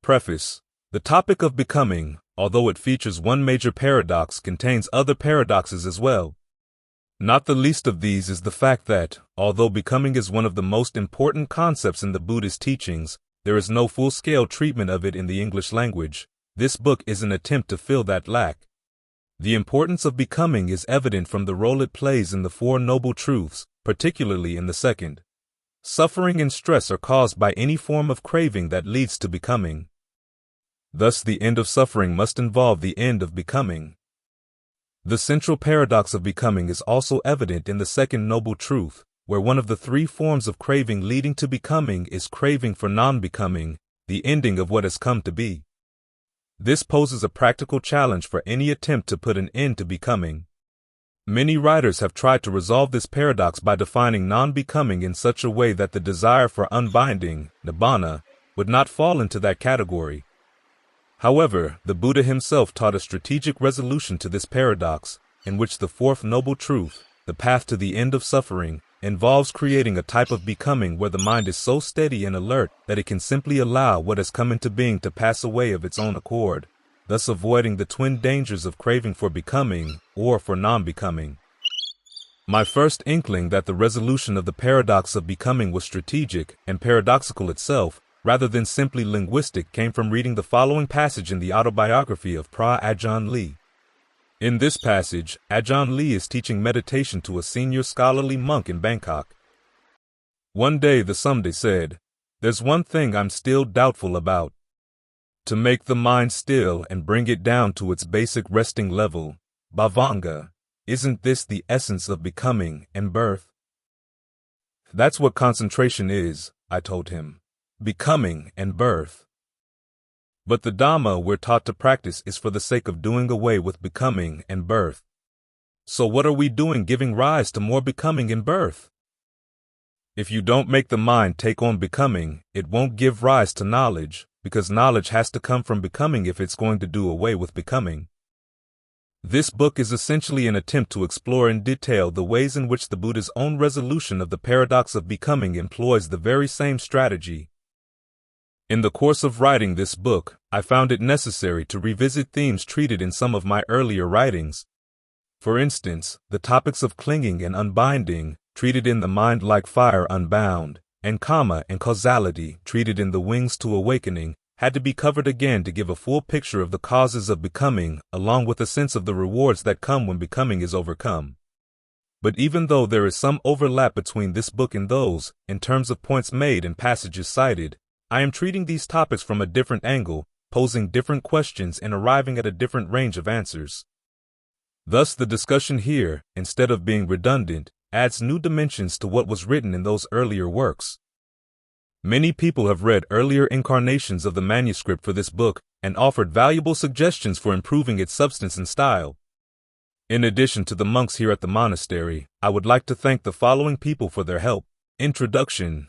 Preface. The topic of becoming, although it features one major paradox, contains other paradoxes as well. Not the least of these is the fact that, although becoming is one of the most important concepts in the Buddhist teachings, there is no full-scale treatment of it in the English language. This book is an attempt to fill that lack. The importance of becoming is evident from the role it plays in the Four Noble Truths, particularly in the second. Suffering and stress are caused by any form of craving that leads to becoming. Thus, the end of suffering must involve the end of becoming. The central paradox of becoming is also evident in the second noble truth, where one of the three forms of craving leading to becoming is craving for non-becoming, the ending of what has come to be. This poses a practical challenge for any attempt to put an end to becoming. Many writers have tried to resolve this paradox by defining non-becoming in such a way that the desire for unbinding, nibbana, would not fall into that category. However, the Buddha himself taught a strategic resolution to this paradox, in which the fourth noble truth, the path to the end of suffering, involves creating a type of becoming where the mind is so steady and alert that it can simply allow what has come into being to pass away of its own accord, thus avoiding the twin dangers of craving for becoming or for non-becoming. My first inkling that the resolution of the paradox of becoming was strategic and paradoxical itself, rather than simply linguistic, came from reading the following passage in the autobiography of Pra Ajahn Lee. In this passage, Ajahn Lee is teaching meditation to a senior scholarly monk in Bangkok. One day the Sumde said, "There's one thing I'm still doubtful about. To make the mind still and bring it down to its basic resting level, bhavanga, isn't this the essence of becoming and birth?" "That's what concentration is," I told him. Becoming and birth. But the Dhamma we're taught to practice is for the sake of doing away with becoming and birth. So what are we doing giving rise to more becoming and birth? If you don't make the mind take on becoming, it won't give rise to knowledge, because knowledge has to come from becoming if it's going to do away with becoming. This book is essentially an attempt to explore in detail the ways in which the Buddha's own resolution of the paradox of becoming employs the very same strategy. In the course of writing this book, I found it necessary to revisit themes treated in some of my earlier writings. For instance, the topics of clinging and unbinding, treated in The Mind Like Fire Unbound, and karma and causality, treated in The Wings to Awakening, had to be covered again to give a full picture of the causes of becoming, along with a sense of the rewards that come when becoming is overcome. But even though there is some overlap between this book and those, in terms of points made and passages cited, I am treating these topics from a different angle, posing different questions and arriving at a different range of answers. Thus, the discussion here, instead of being redundant, adds new dimensions to what was written in those earlier works. Many people have read earlier incarnations of the manuscript for this book and offered valuable suggestions for improving its substance and style. In addition to the monks here at the monastery, I would like to thank the following people for their help. Introduction.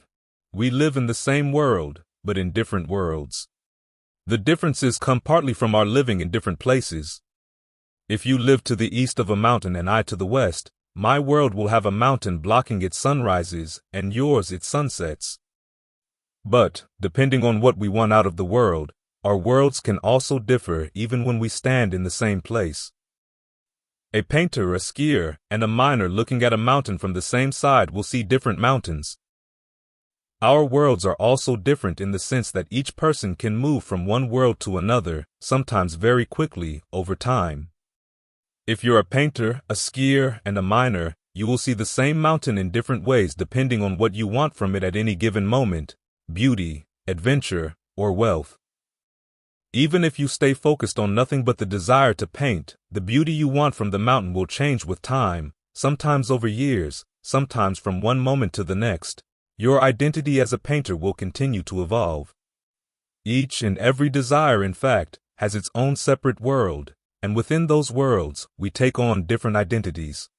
We live in the same world, but in different worlds. The differences come partly from our living in different places. If you live to the east of a mountain and I to the west, my world will have a mountain blocking its sunrises and yours its sunsets. But, depending on what we want out of the world, our worlds can also differ even when we stand in the same place. A painter, a skier, and a miner looking at a mountain from the same side will see different mountains. Our worlds are also different in the sense that each person can move from one world to another, sometimes very quickly, over time. If you're a painter, a skier, and a miner, you will see the same mountain in different ways depending on what you want from it at any given moment: beauty, adventure, or wealth. Even if you stay focused on nothing but the desire to paint, the beauty you want from the mountain will change with time, sometimes over years, sometimes from one moment to the next. Your identity as a painter will continue to evolve. Each and every desire, in fact, has its own separate world, and within those worlds, we take on different identities.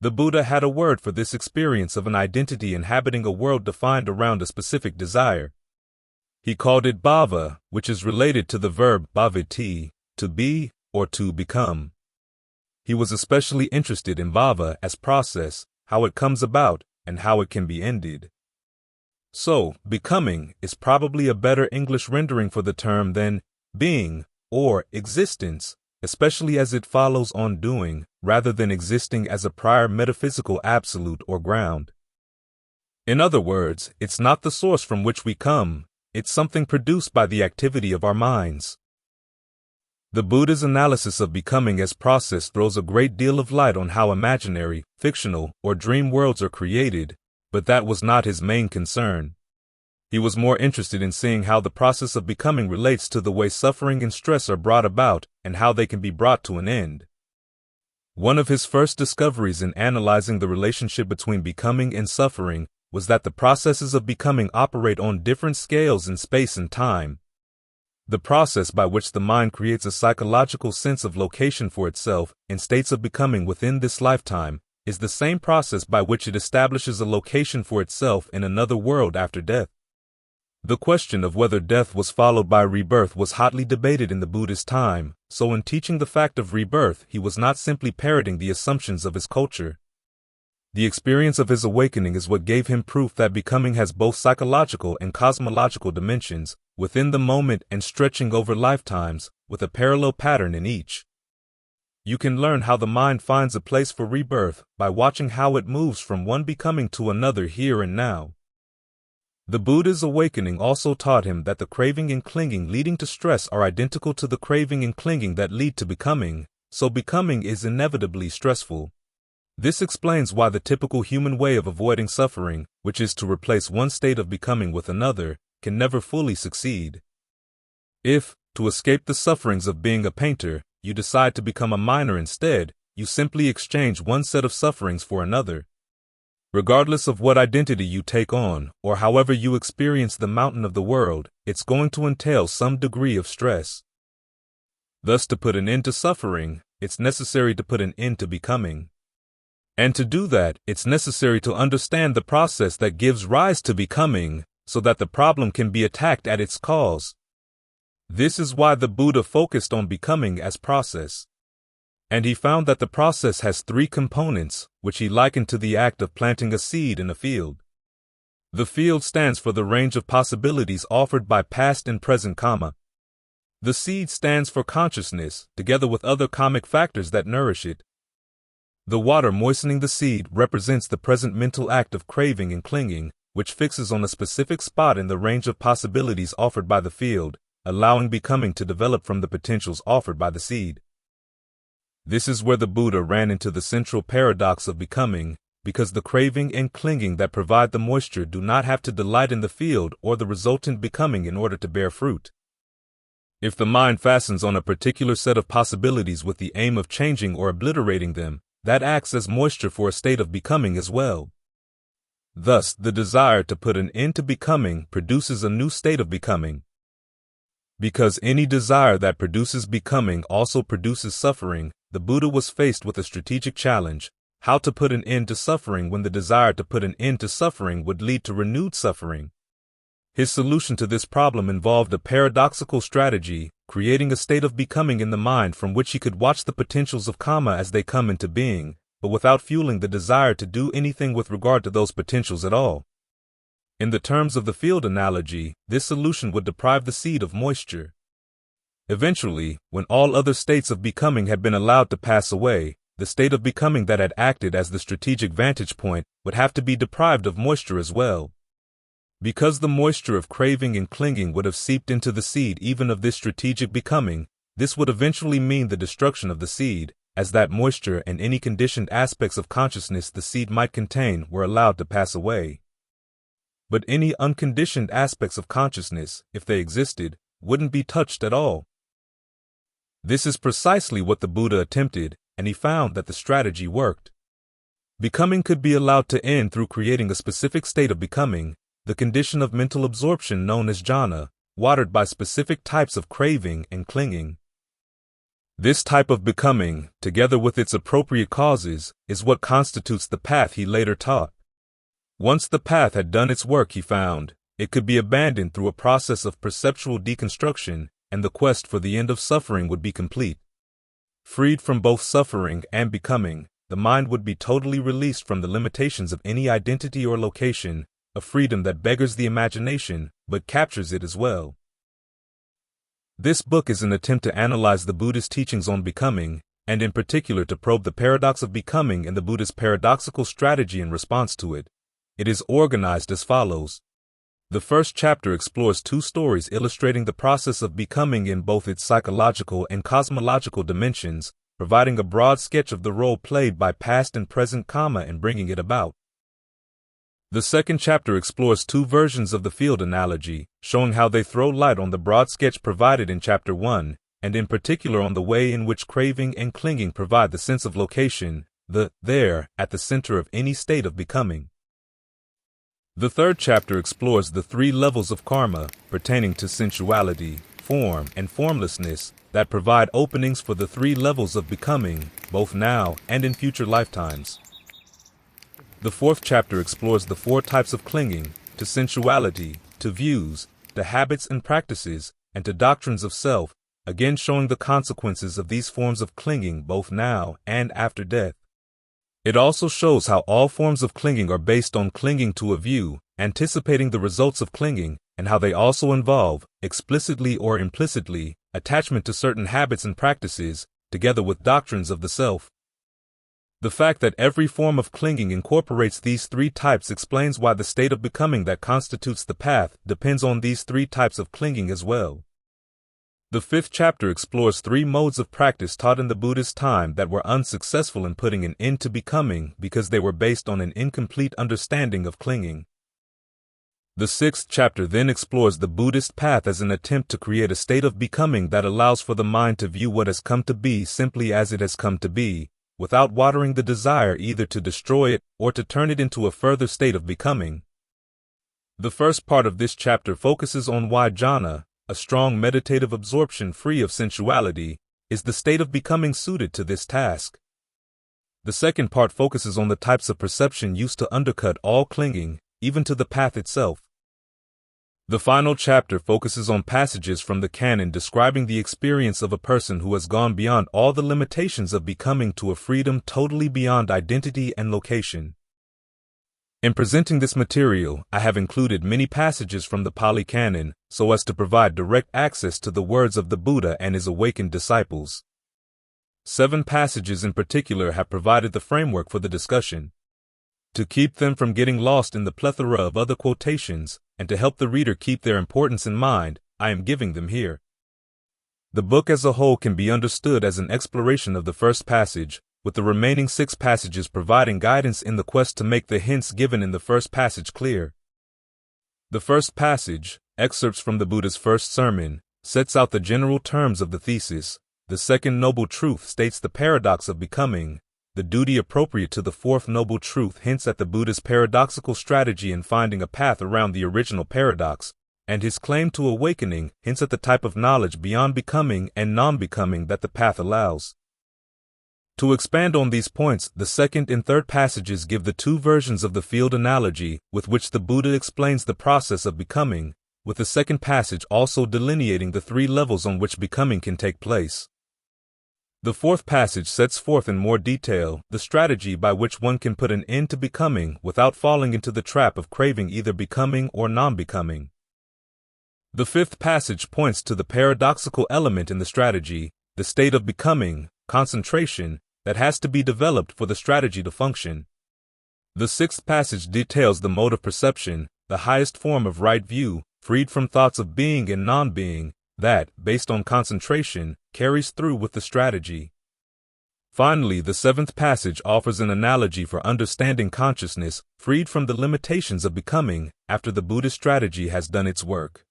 The Buddha had a word for this experience of an identity inhabiting a world defined around a specific desire. He called it bhava, which is related to the verb bhavati, to be or to become. He was especially interested in bhava as process, how it comes about, and how it can be ended. So, becoming is probably a better English rendering for the term than being or existence, especially as it follows on doing, rather than existing as a prior metaphysical absolute or ground. In other words, it's not the source from which we come, it's something produced by the activity of our minds. The Buddha's analysis of becoming as process throws a great deal of light on how imaginary, fictional, or dream worlds are created, but that was not his main concern. He was more interested in seeing how the process of becoming relates to the way suffering and stress are brought about and how they can be brought to an end. One of his first discoveries in analyzing the relationship between becoming and suffering was that the processes of becoming operate on different scales in space and time. The process by which the mind creates a psychological sense of location for itself in states of becoming within this lifetime is the same process by which it establishes a location for itself in another world after death. The question of whether death was followed by rebirth was hotly debated in the Buddhist time, so in teaching the fact of rebirth, he was not simply parroting the assumptions of his culture. The experience of his awakening is what gave him proof that becoming has both psychological and cosmological dimensions, within the moment and stretching over lifetimes, with a parallel pattern in each. You can learn how the mind finds a place for rebirth by watching how it moves from one becoming to another here and now. The Buddha's awakening also taught him that the craving and clinging leading to stress are identical to the craving and clinging that lead to becoming, so becoming is inevitably stressful. This explains why the typical human way of avoiding suffering, which is to replace one state of becoming with another, can never fully succeed. If, to escape the sufferings of being a painter, you decide to become a miner instead, you simply exchange one set of sufferings for another. Regardless of what identity you take on, or however you experience the mountain of the world, it's going to entail some degree of stress. Thus, to put an end to suffering, it's necessary to put an end to becoming. And to do that, it's necessary to understand the process that gives rise to becoming, so that the problem can be attacked at its cause. This is why the Buddha focused on becoming as process. And he found that the process has three components, which he likened to the act of planting a seed in a field. The field stands for the range of possibilities offered by past and present karma. The seed stands for consciousness, together with other karmic factors that nourish it. The water moistening the seed represents the present mental act of craving and clinging, which fixes on a specific spot in the range of possibilities offered by the field, allowing becoming to develop from the potentials offered by the seed. This is where the Buddha ran into the central paradox of becoming, because the craving and clinging that provide the moisture do not have to delight in the field or the resultant becoming in order to bear fruit. If the mind fastens on a particular set of possibilities with the aim of changing or obliterating them, that acts as moisture for a state of becoming as well. Thus, the desire to put an end to becoming produces a new state of becoming. Because any desire that produces becoming also produces suffering, the Buddha was faced with a strategic challenge: how to put an end to suffering when the desire to put an end to suffering would lead to renewed suffering. His solution to this problem involved a paradoxical strategy, creating a state of becoming in the mind from which he could watch the potentials of karma as they come into being, but without fueling the desire to do anything with regard to those potentials at all. In the terms of the field analogy, this solution would deprive the seed of moisture. Eventually, when all other states of becoming had been allowed to pass away, the state of becoming that had acted as the strategic vantage point would have to be deprived of moisture as well. Because the moisture of craving and clinging would have seeped into the seed even of this strategic becoming, this would eventually mean the destruction of the seed, as that moisture and any conditioned aspects of consciousness the seed might contain were allowed to pass away. But any unconditioned aspects of consciousness, if they existed, wouldn't be touched at all. This is precisely what the Buddha attempted, and he found that the strategy worked. Becoming could be allowed to end through creating a specific state of becoming, the condition of mental absorption known as jhāna, watered by specific types of craving and clinging. This type of becoming, together with its appropriate causes, is what constitutes the path he later taught. Once the path had done its work, he found, it could be abandoned through a process of perceptual deconstruction, and the quest for the end of suffering would be complete. Freed from both suffering and becoming, the mind would be totally released from the limitations of any identity or location, a freedom that beggars the imagination, but captures it as well. This book is an attempt to analyze the Buddhist teachings on becoming, and in particular to probe the paradox of becoming and the Buddhist paradoxical strategy in response to it. It is organized as follows. The first chapter explores two stories illustrating the process of becoming in both its psychological and cosmological dimensions, providing a broad sketch of the role played by past and present karma in bringing it about. The second chapter explores two versions of the field analogy, showing how they throw light on the broad sketch provided in Chapter 1, and in particular on the way in which craving and clinging provide the sense of location, the there, at the center of any state of becoming. The third chapter explores the three levels of karma pertaining to sensuality, form, and formlessness that provide openings for the three levels of becoming, both now and in future lifetimes. The fourth chapter explores the four types of clinging, to sensuality, to views, to habits and practices, and to doctrines of self, again showing the consequences of these forms of clinging both now and after death. It also shows how all forms of clinging are based on clinging to a view, anticipating the results of clinging, and how they also involve, explicitly or implicitly, attachment to certain habits and practices, together with doctrines of the self. The fact that every form of clinging incorporates these three types explains why the state of becoming that constitutes the path depends on these three types of clinging as well. The fifth chapter explores three modes of practice taught in the Buddhist time that were unsuccessful in putting an end to becoming because they were based on an incomplete understanding of clinging. The sixth chapter then explores the Buddhist path as an attempt to create a state of becoming that allows for the mind to view what has come to be simply as it has come to be, without watering the desire either to destroy it or to turn it into a further state of becoming. The first part of this chapter focuses on why jhāna, a strong meditative absorption free of sensuality, is the state of becoming suited to this task. The second part focuses on the types of perception used to undercut all clinging, even to the path itself. The final chapter focuses on passages from the canon describing the experience of a person who has gone beyond all the limitations of becoming to a freedom totally beyond identity and location. In presenting this material, I have included many passages from the Pali Canon so as to provide direct access to the words of the Buddha and his awakened disciples. 7 passages in particular have provided the framework for the discussion. To keep them from getting lost in the plethora of other quotations, and to help the reader keep their importance in mind, I am giving them here. The book as a whole can be understood as an exploration of the first passage, with the remaining 6 passages providing guidance in the quest to make the hints given in the first passage clear. The first passage, excerpts from the Buddha's first sermon, sets out the general terms of the thesis. The second noble truth states the paradox of becoming. The duty appropriate to the fourth noble truth hints at the Buddha's paradoxical strategy in finding a path around the original paradox, and his claim to awakening hints at the type of knowledge beyond becoming and non-becoming that the path allows. To expand on these points, the second and third passages give the 2 versions of the field analogy with which the Buddha explains the process of becoming, with the second passage also delineating the 3 levels on which becoming can take place. The fourth passage sets forth in more detail the strategy by which one can put an end to becoming without falling into the trap of craving either becoming or non-becoming. The fifth passage points to the paradoxical element in the strategy, the state of becoming, concentration, that has to be developed for the strategy to function. The sixth passage details the mode of perception, the highest form of right view, freed from thoughts of being and non-being, that, based on concentration, carries through with the strategy. Finally, the seventh passage offers an analogy for understanding consciousness, freed from the limitations of becoming, after the Buddhist strategy has done its work.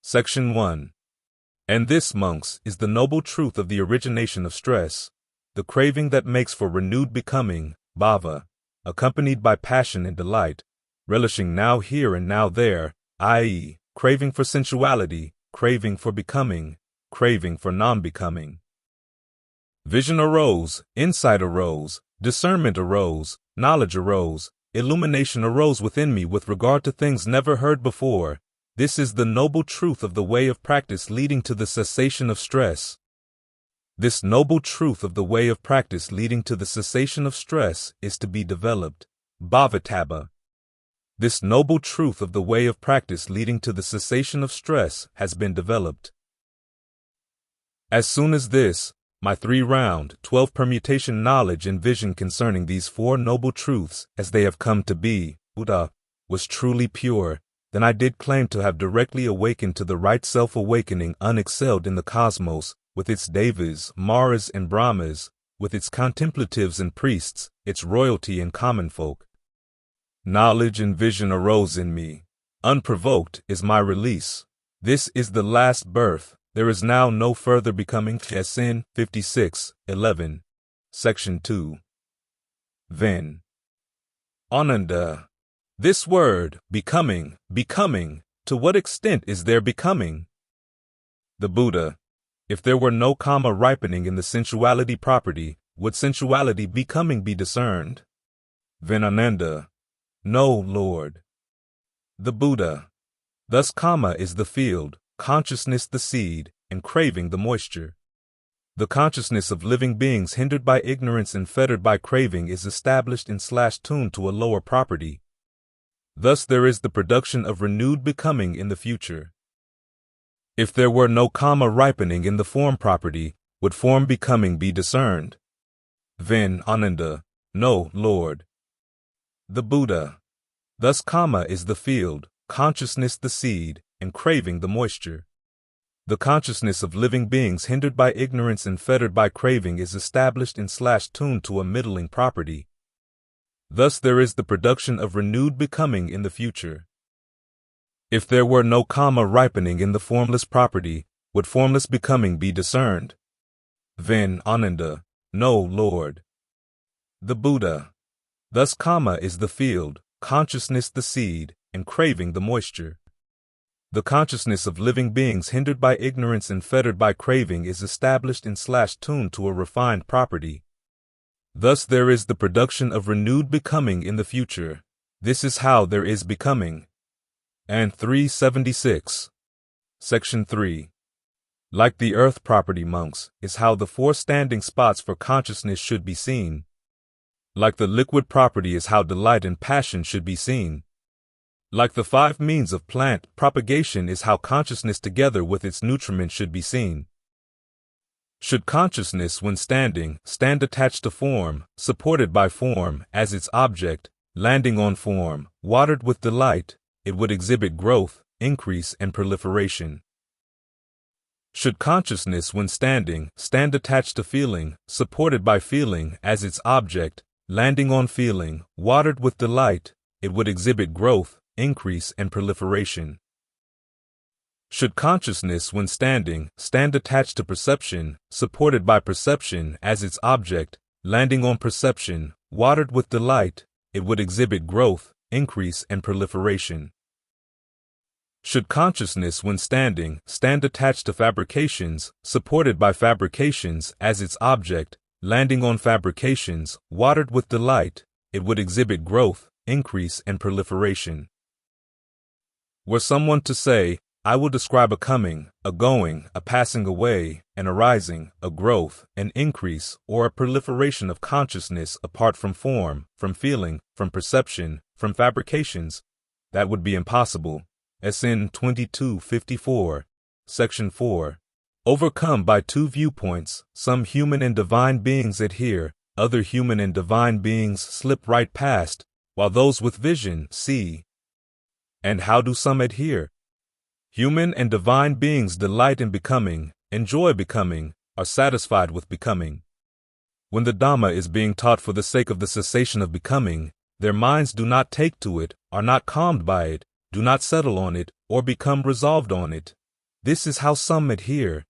Section 1. And this, monks, is the noble truth of the origination of stress, the craving that makes for renewed becoming, bhava, accompanied by passion and delight, relishing now here and now there, i.e., craving for sensuality, craving for becoming, craving for non-becoming. Vision arose, insight arose, discernment arose, knowledge arose, illumination arose within me with regard to things never heard before. This is the noble truth of the way of practice leading to the cessation of stress. This noble truth of the way of practice leading to the cessation of stress is to be developed. Bhavatabha. This noble truth of the way of practice leading to the cessation of stress has been developed. As soon as this, my 3-round, 12-permutation knowledge and vision concerning these 4 noble truths as they have come to be, Buddha, was truly pure, then I did claim to have directly awakened to the right self-awakening unexcelled in the cosmos, with its devas, maras, and brahmas, with its contemplatives and priests, its royalty and common folk. Knowledge and vision arose in me. Unprovoked is my release. This is the last birth. There is now no further becoming. SN 56:11, Section 2. Then. Ananda. This word, becoming, to what extent is there becoming? The Buddha. If there were no karma ripening in the sensuality property, would sensuality becoming be discerned? Then Ananda. No, Lord. The Buddha. Thus karma is the field, consciousness the seed, and craving the moisture. The consciousness of living beings hindered by ignorance and fettered by craving is established and tuned to a lower property. Thus there is the production of renewed becoming in the future. If there were no karma ripening in the form property, would form becoming be discerned? Then Ananda. No, Lord. The Buddha. Thus karma is the field, consciousness the seed, and craving the moisture. The consciousness of living beings hindered by ignorance and fettered by craving is established and tuned to a middling property. Thus there is the production of renewed becoming in the future. If there were no karma ripening in the formless property, would formless becoming be discerned? Then Ananda. No, Lord. The Buddha. Thus karma is the field, consciousness the seed, and craving the moisture. The consciousness of living beings hindered by ignorance and fettered by craving is established and tuned to a refined property. Thus there is the production of renewed becoming in the future. This is how there is becoming. And 376. Section 3. Like the earth property, monks, is how the 4 standing spots for consciousness should be seen. Like the liquid property is how delight and passion should be seen. Like the 5 means of plant propagation is how consciousness together with its nutriment should be seen. Should consciousness, when standing, stand attached to form, supported by form as its object, landing on form, watered with delight, it would exhibit growth, increase, and proliferation. Should consciousness, when standing, stand attached to feeling, supported by feeling as its object, landing on feeling, watered with delight, it would exhibit growth, increase, and proliferation. Should consciousness, when standing, stand attached to perception, supported by perception as its object, landing on perception, watered with delight, it would exhibit growth, increase, and proliferation. Should consciousness, when standing, stand attached to fabrications, supported by fabrications as its object, landing on fabrications, watered with delight, it would exhibit growth, increase, and proliferation. Were someone to say, I will describe a coming, a going, a passing away, an arising, a growth, an increase, or a proliferation of consciousness apart from form, from feeling, from perception, from fabrications, that would be impossible. SN 2254, Section 4. Overcome by 2 viewpoints, some human and divine beings adhere, other human and divine beings slip right past, while those with vision see. And how do some adhere? Human and divine beings delight in becoming, enjoy becoming, are satisfied with becoming. When the Dhamma is being taught for the sake of the cessation of becoming, their minds do not take to it, are not calmed by it, do not settle on it, or become resolved on it. This is how some adhere.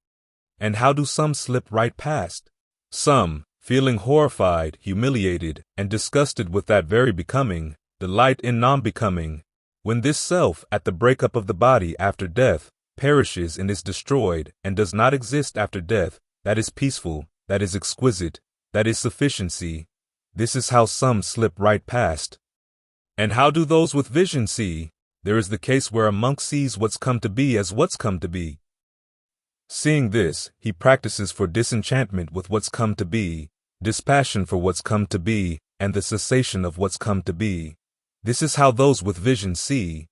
And how do some slip right past? Some, feeling horrified, humiliated, and disgusted with that very becoming, delight in non-becoming. When this self, at the breakup of the body after death, perishes and is destroyed, and does not exist after death, that is peaceful, that is exquisite, that is sufficiency. This is how some slip right past. And how do those with vision see? There is the case where a monk sees what's come to be as what's come to be. Seeing this, he practices for disenchantment with what's come to be, dispassion for what's come to be, and the cessation of what's come to be. This is how those with vision see.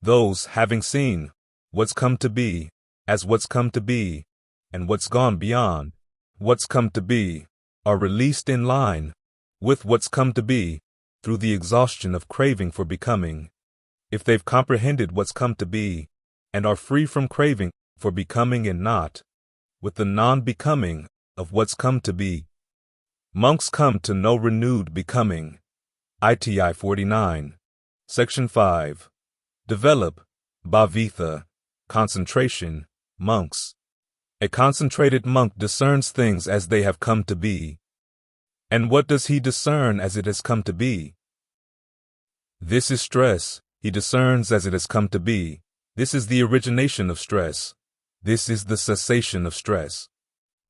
Those having seen what's come to be, as what's come to be, and what's gone beyond what's come to be, are released in line with what's come to be through the exhaustion of craving for becoming. If they've comprehended what's come to be, and are free from craving for becoming and not with the non-becoming of what's come to be, monks come to no renewed becoming. Iti 49. Section 5. Develop bhavitha, concentration, monks. A concentrated monk discerns things as they have come to be. And what does he discern as it has come to be? This is stress. He discerns as it has come to be. This is the origination of stress. This is the cessation of stress.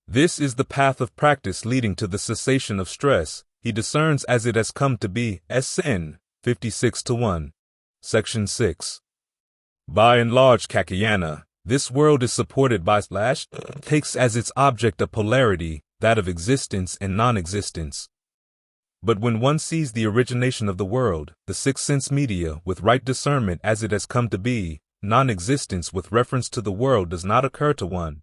This is the path of practice leading to the cessation of stress. He discerns as it has come to be. SN 56-1. Section 6. By and large, Kakayana, this world is supported by / takes as its object a polarity, that of existence and non-existence. But when one sees the origination of the world, the six sense media, with right discernment as it has come to be, non-existence with reference to the world does not occur to one.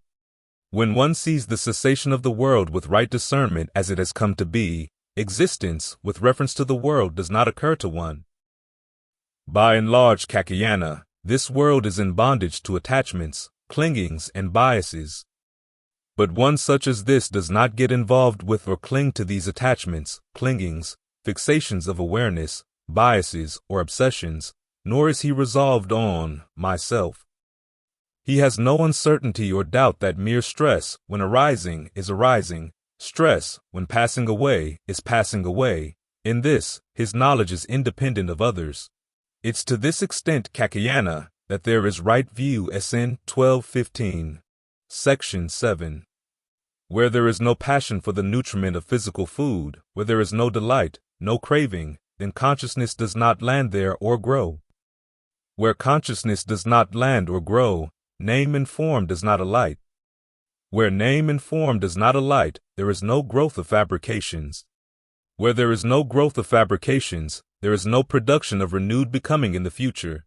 When one sees the cessation of the world with right discernment as it has come to be, existence with reference to the world does not occur to one. By and large, Kakayana, this world is in bondage to attachments, clingings, and biases. But one such as this does not get involved with or cling to these attachments, clingings, fixations of awareness, biases, or obsessions, nor is he resolved on myself. He has no uncertainty or doubt that mere stress, when arising, is arising, stress, when passing away, is passing away. In this, his knowledge is independent of others. It's to this extent, Kakayana, that there is right view. SN 12-15. Section 7. Where there is no passion for the nutriment of physical food, where there is no delight, no craving, then consciousness does not land there or grow. Where consciousness does not land or grow, name and form does not alight. Where name and form does not alight, there is no growth of fabrications. Where there is no growth of fabrications, there is no production of renewed becoming in the future.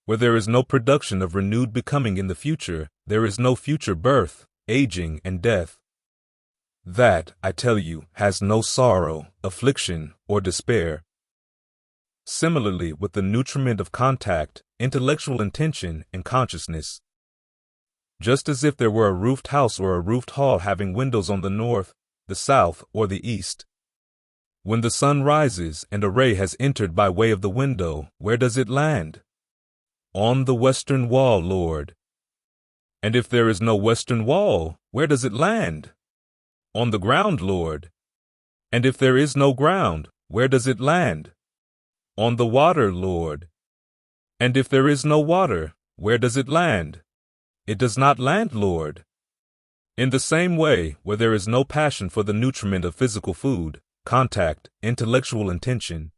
Where there is no production of renewed becoming in the future, there is no future birth, aging, and death. That, I tell you, has no sorrow, affliction, or despair. Similarly, with the nutriment of contact, intellectual intention, and consciousness. Just as if there were a roofed house or a roofed hall having windows on the north, the south, or the east. When the sun rises and a ray has entered by way of the window, where does it land? On the western wall, Lord. And if there is no western wall, where does it land? On the ground, Lord. And if there is no ground, where does it land? On the water, Lord. And if there is no water, where does it land? It does not land, Lord. In the same way, where there is no passion for the nutriment of physical food, contact, intellectual intention,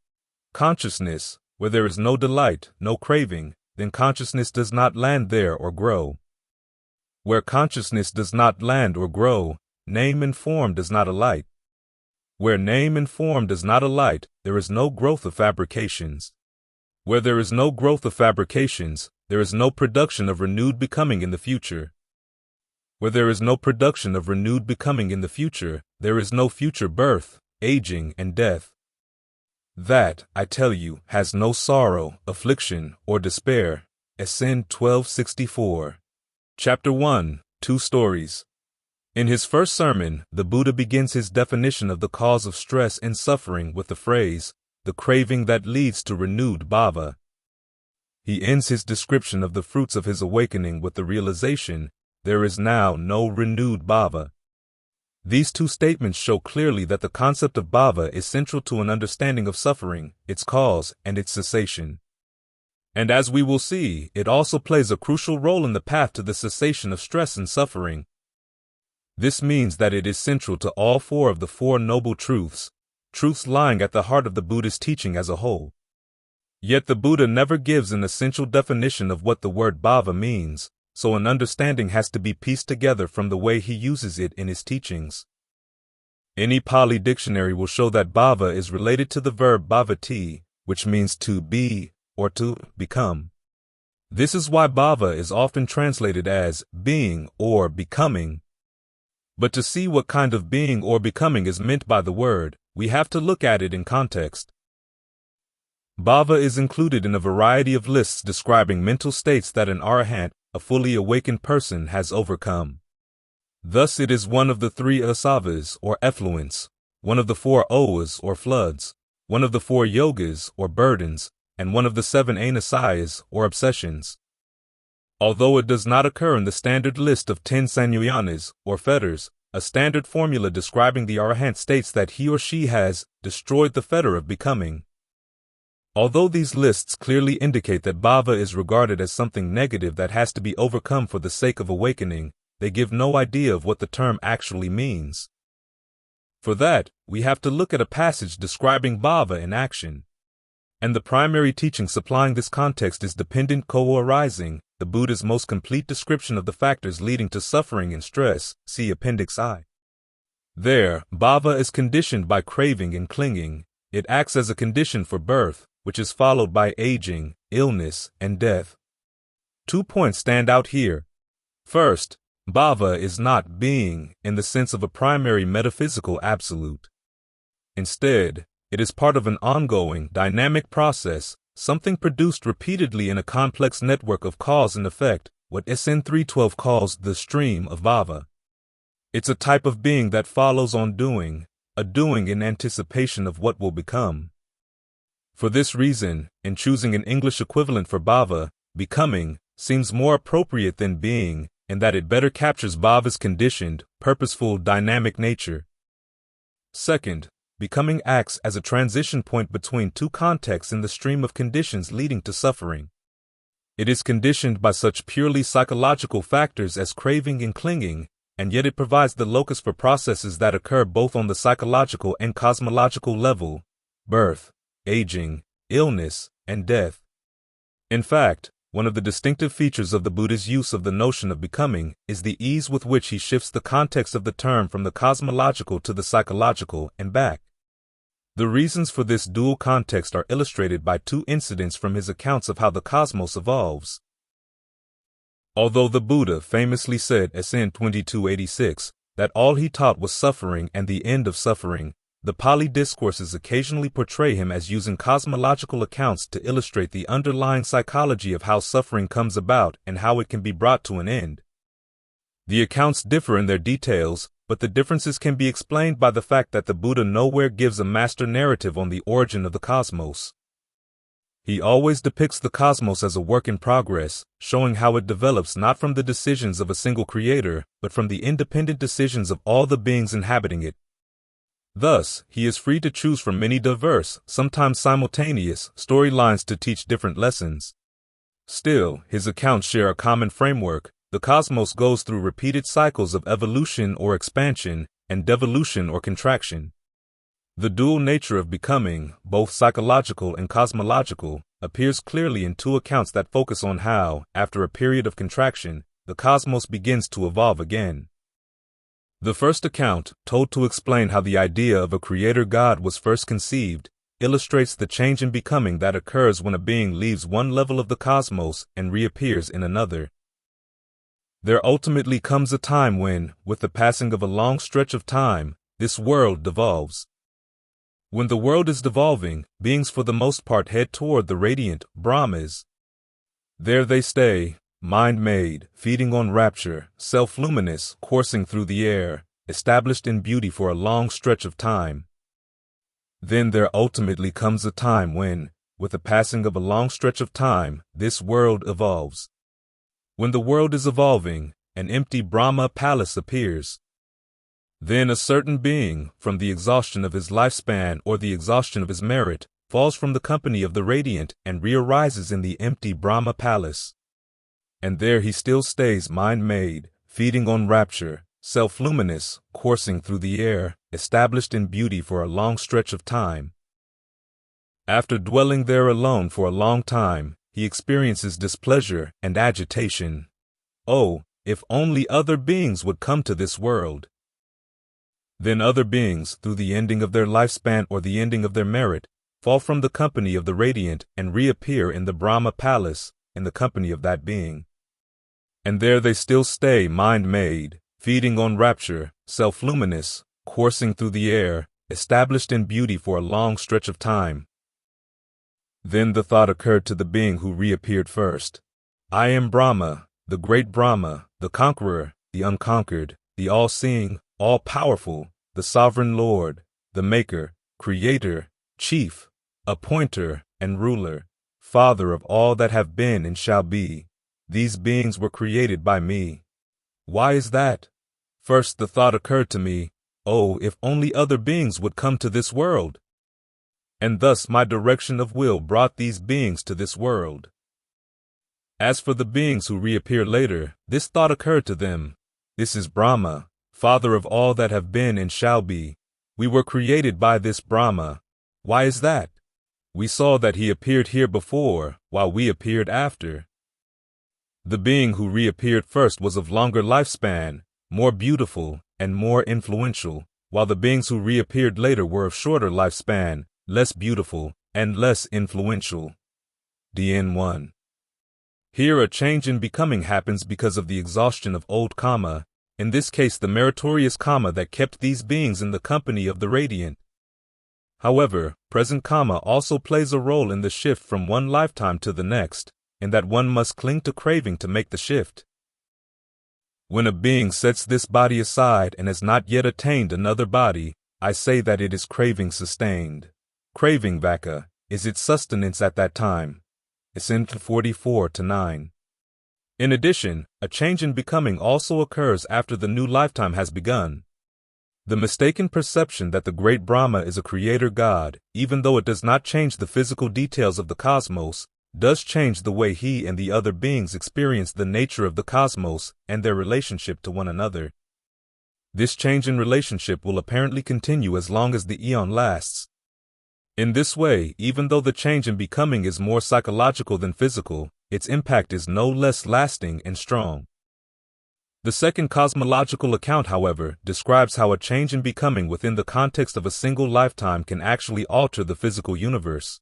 consciousness, where there is no delight, no craving, then consciousness does not land there or grow. Where consciousness does not land or grow, name and form does not alight. Where name and form does not alight, there is no growth of fabrications. Where there is no growth of fabrications, there is no production of renewed becoming in the future. Where there is no production of renewed becoming in the future, there is no future birth, aging, and death. That, I tell you, has no sorrow, affliction, or despair. SN 1264. Chapter 1, 2 Stories. In his first sermon, the Buddha begins his definition of the cause of stress and suffering with the phrase, the craving that leads to renewed bhava. He ends his description of the fruits of his awakening with the realization, there is now no renewed bhava. These two statements show clearly that the concept of bhava is central to an understanding of suffering, its cause, and its cessation. And as we will see, it also plays a crucial role in the path to the cessation of stress and suffering. This means that it is central to all four of the Four Noble Truths, truths lying at the heart of the Buddhist teaching as a whole. Yet the Buddha never gives an essential definition of what the word bhava means, so an understanding has to be pieced together from the way he uses it in his teachings. Any Pali dictionary will show that bhava is related to the verb bhavati, which means to be or to become. This is why bhava is often translated as being or becoming. But to see what kind of being or becoming is meant by the word, we have to look at it in context. Bhava is included in a variety of lists describing mental states that an arahant, a fully awakened person, has overcome. Thus it is one of the 3 asavas or effluents, one of the 4 oas or floods, one of the 4 yogas or burdens, and one of the 7 anasayas or obsessions. Although it does not occur in the standard list of 10 sanyayanas or fetters, a standard formula describing the arahant states that he or she has destroyed the fetter of becoming. Although these lists clearly indicate that bhava is regarded as something negative that has to be overcome for the sake of awakening, they give no idea of what the term actually means. For that, we have to look at a passage describing bhava in action. And the primary teaching supplying this context is Dependent Co-arising, the Buddha's most complete description of the factors leading to suffering and stress, see Appendix I. There, bhava is conditioned by craving and clinging. It acts as a condition for birth, which is followed by aging, illness, and death. 2 points stand out here. First, bhava is not being in the sense of a primary metaphysical absolute. Instead, it is part of an ongoing, dynamic process, something produced repeatedly in a complex network of cause and effect, what SN 312 calls the stream of bhava. It's a type of being that follows on doing, a doing in anticipation of what will become. For this reason, in choosing an English equivalent for bhava, becoming seems more appropriate than being, in that it better captures bhava's conditioned, purposeful, dynamic nature. Second, becoming acts as a transition point between 2 contexts in the stream of conditions leading to suffering. It is conditioned by such purely psychological factors as craving and clinging, and yet it provides the locus for processes that occur both on the psychological and cosmological level: birth, aging, illness, and death. In fact, one of the distinctive features of the Buddha's use of the notion of becoming is the ease with which he shifts the context of the term from the cosmological to the psychological and back. The reasons for this dual context are illustrated by 2 incidents from his accounts of how the cosmos evolves. Although the Buddha famously said, SN 2286, that all he taught was suffering and the end of suffering, the Pali discourses occasionally portray him as using cosmological accounts to illustrate the underlying psychology of how suffering comes about and how it can be brought to an end. The accounts differ in their details, but the differences can be explained by the fact that the Buddha nowhere gives a master narrative on the origin of the cosmos. He always depicts the cosmos as a work in progress, showing how it develops not from the decisions of a single creator, but from the independent decisions of all the beings inhabiting it. Thus, he is free to choose from many diverse, sometimes simultaneous, storylines to teach different lessons. Still, his accounts share a common framework. The cosmos goes through repeated cycles of evolution or expansion, and devolution or contraction. The dual nature of becoming, both psychological and cosmological, appears clearly in 2 accounts that focus on how, after a period of contraction, the cosmos begins to evolve again. The first account, told to explain how the idea of a creator God was first conceived, illustrates the change in becoming that occurs when a being leaves one level of the cosmos and reappears in another. There ultimately comes a time when, with the passing of a long stretch of time, this world devolves. When the world is devolving, beings for the most part head toward the radiant Brahmas. There they stay, mind-made, feeding on rapture, self-luminous, coursing through the air, established in beauty for a long stretch of time. Then there ultimately comes a time when, with the passing of a long stretch of time, this world evolves. When the world is evolving, an empty Brahma palace appears. Then a certain being, from the exhaustion of his lifespan or the exhaustion of his merit, falls from the company of the radiant and rearises in the empty Brahma palace. And there he still stays mind-made, feeding on rapture, self-luminous, coursing through the air, established in beauty for a long stretch of time. After dwelling there alone for a long time, he experiences displeasure and agitation. Oh, if only other beings would come to this world. Then other beings, through the ending of their lifespan or the ending of their merit, fall from the company of the radiant and reappear in the Brahma palace in the company of that being. And there they still stay mind-made, feeding on rapture, self-luminous, coursing through the air, established in beauty for a long stretch of time. Then the thought occurred to the being who reappeared first. I am Brahma, the great Brahma, the conqueror, the unconquered, the all-seeing, all-powerful, the sovereign Lord, the maker, creator, chief, appointer, and ruler, father of all that have been and shall be. These beings were created by me. Why is that? First the thought occurred to me, oh, if only other beings would come to this world. And thus my direction of will brought these beings to this world. As for the beings who reappear later, this thought occurred to them. This is Brahma, father of all that have been and shall be. We were created by this Brahma. Why is that? We saw that he appeared here before, while we appeared after. The being who reappeared first was of longer lifespan, more beautiful, and more influential, while the beings who reappeared later were of shorter lifespan, less beautiful, and less influential. DN 1. Here a change in becoming happens because of the exhaustion of old karma, in this case the meritorious karma that kept these beings in the company of the radiant. However, present karma also plays a role in the shift from one lifetime to the next, in that one must cling to craving to make the shift. When a being sets this body aside and has not yet attained another body, I say that it is craving sustained. Craving vaka is its sustenance at that time. Ascend 44-9. In addition, a change in becoming also occurs after the new lifetime has begun. The mistaken perception that the great Brahma is a creator god, even though it does not change the physical details of the cosmos, does change the way he and the other beings experience the nature of the cosmos and their relationship to one another. This change in relationship will apparently continue as long as the eon lasts. In this way, even though the change in becoming is more psychological than physical, its impact is no less lasting and strong. The second cosmological account, however, describes how a change in becoming within the context of a single lifetime can actually alter the physical universe.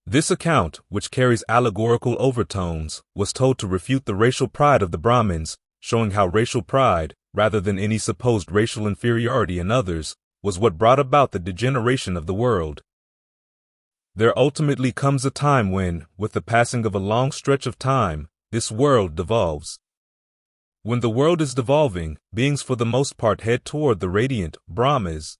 This account, which carries allegorical overtones, was told to refute the racial pride of the Brahmins, showing how racial pride, rather than any supposed racial inferiority in others, was what brought about the degeneration of the world. There ultimately comes a time when, with the passing of a long stretch of time, this world devolves. When the world is devolving, beings for the most part head toward the radiant Brahmas.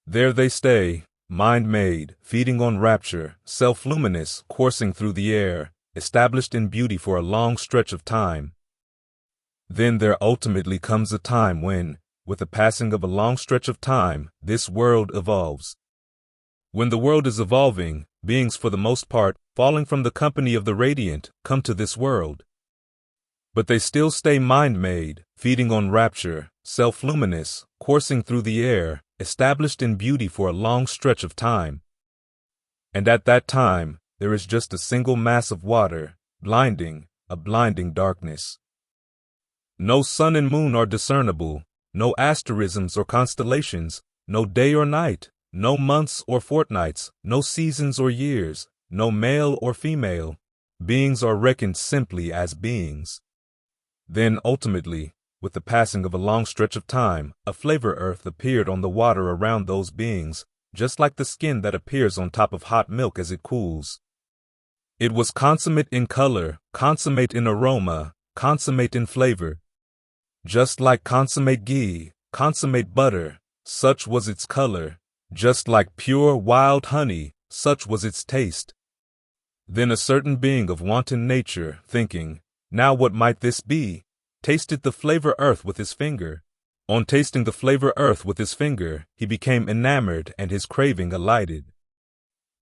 There they stay, mind-made, feeding on rapture, self-luminous, coursing through the air, established in beauty for a long stretch of time. Then there ultimately comes a time when, with the passing of a long stretch of time, this world evolves. When the world is evolving, beings for the most part, falling from the company of the radiant, come to this world. But they still stay mind-made, feeding on rapture, self-luminous, coursing through the air, established in beauty for a long stretch of time. And at that time, there is just a single mass of water, a blinding darkness. No sun and moon are discernible, no asterisms or constellations, no day or night, no months or fortnights, no seasons or years, no male or female. Beings are reckoned simply as beings. Then, ultimately, with the passing of a long stretch of time, a flavor earth appeared on the water around those beings, just like the skin that appears on top of hot milk as it cools. It was consummate in color, consummate in aroma, consummate in flavor. Just like consummate ghee, consummate butter, such was its color. Just like pure wild honey, such was its taste. Then a certain being of wanton nature, thinking, now what might this be, tasted the flavor earth with his finger. On tasting the flavor earth with his finger, he became enamored and his craving alighted.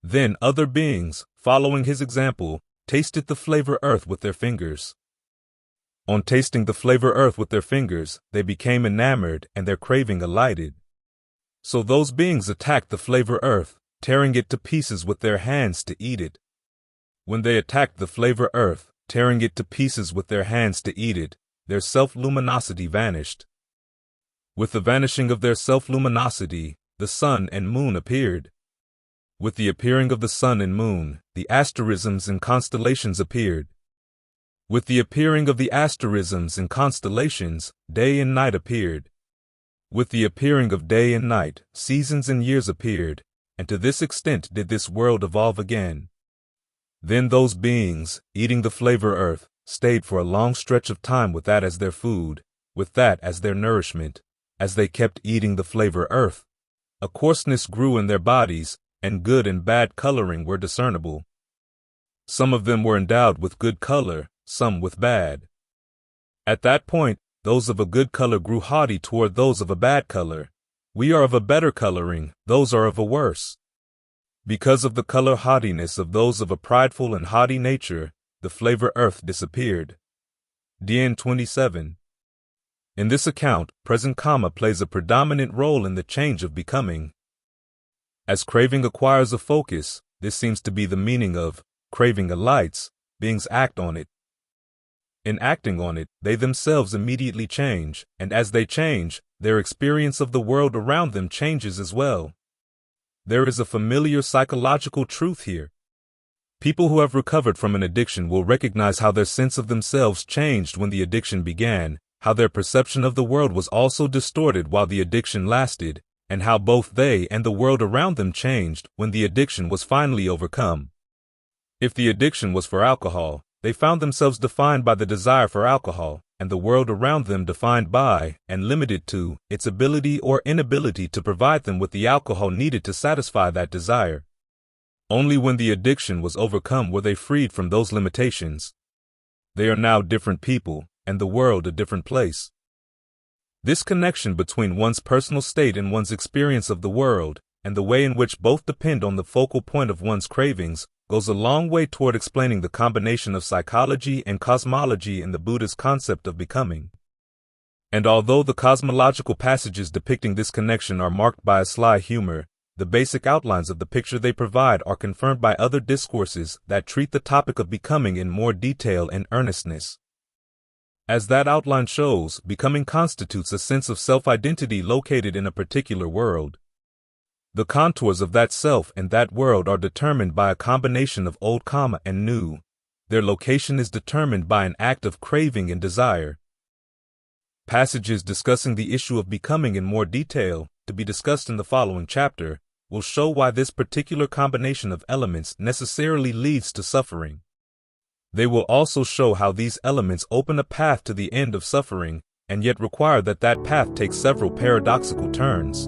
Then other beings, following his example, tasted the flavor earth with their fingers. On tasting the flavor earth with their fingers, they became enamored and their craving alighted. So those beings attacked the flavor earth, tearing it to pieces with their hands to eat it. When they attacked the flavor earth, tearing it to pieces with their hands to eat it, their self-luminosity vanished. With the vanishing of their self-luminosity, the sun and moon appeared. With the appearing of the sun and moon, the asterisms and constellations appeared. With the appearing of the asterisms and constellations, day and night appeared. With the appearing of day and night, seasons and years appeared, and to this extent did this world evolve again. Then those beings, eating the flavor earth, stayed for a long stretch of time with that as their food, with that as their nourishment. As they kept eating the flavor earth, a coarseness grew in their bodies, and good and bad coloring were discernible. Some of them were endowed with good color, some with bad. At that point, those of a good color grew haughty toward those of a bad color. We are of a better coloring, those are of a worse. Because of the color haughtiness of those of a prideful and haughty nature, the flavor earth disappeared. DN 27. In this account, present karma plays a predominant role in the change of becoming. As craving acquires a focus, this seems to be the meaning of craving alights, beings act on it. In acting on it, they themselves immediately change, and as they change, their experience of the world around them changes as well. There is a familiar psychological truth here. People who have recovered from an addiction will recognize how their sense of themselves changed when the addiction began, how their perception of the world was also distorted while the addiction lasted, and how both they and the world around them changed when the addiction was finally overcome. If the addiction was for alcohol, they found themselves defined by the desire for alcohol, and the world around them defined by, and limited to, its ability or inability to provide them with the alcohol needed to satisfy that desire. Only when the addiction was overcome were they freed from those limitations. They are now different people, and the world a different place. This connection between one's personal state and one's experience of the world, and the way in which both depend on the focal point of one's cravings, goes a long way toward explaining the combination of psychology and cosmology in the Buddha's concept of becoming. And although the cosmological passages depicting this connection are marked by a sly humor, the basic outlines of the picture they provide are confirmed by other discourses that treat the topic of becoming in more detail and earnestness. As that outline shows, becoming constitutes a sense of self-identity located in a particular world. The contours of that self and that world are determined by a combination of old karma and new. Their location is determined by an act of craving and desire. Passages discussing the issue of becoming in more detail, to be discussed in the following chapter, will show why this particular combination of elements necessarily leads to suffering. They will also show how these elements open a path to the end of suffering, and yet require that that path take several paradoxical turns.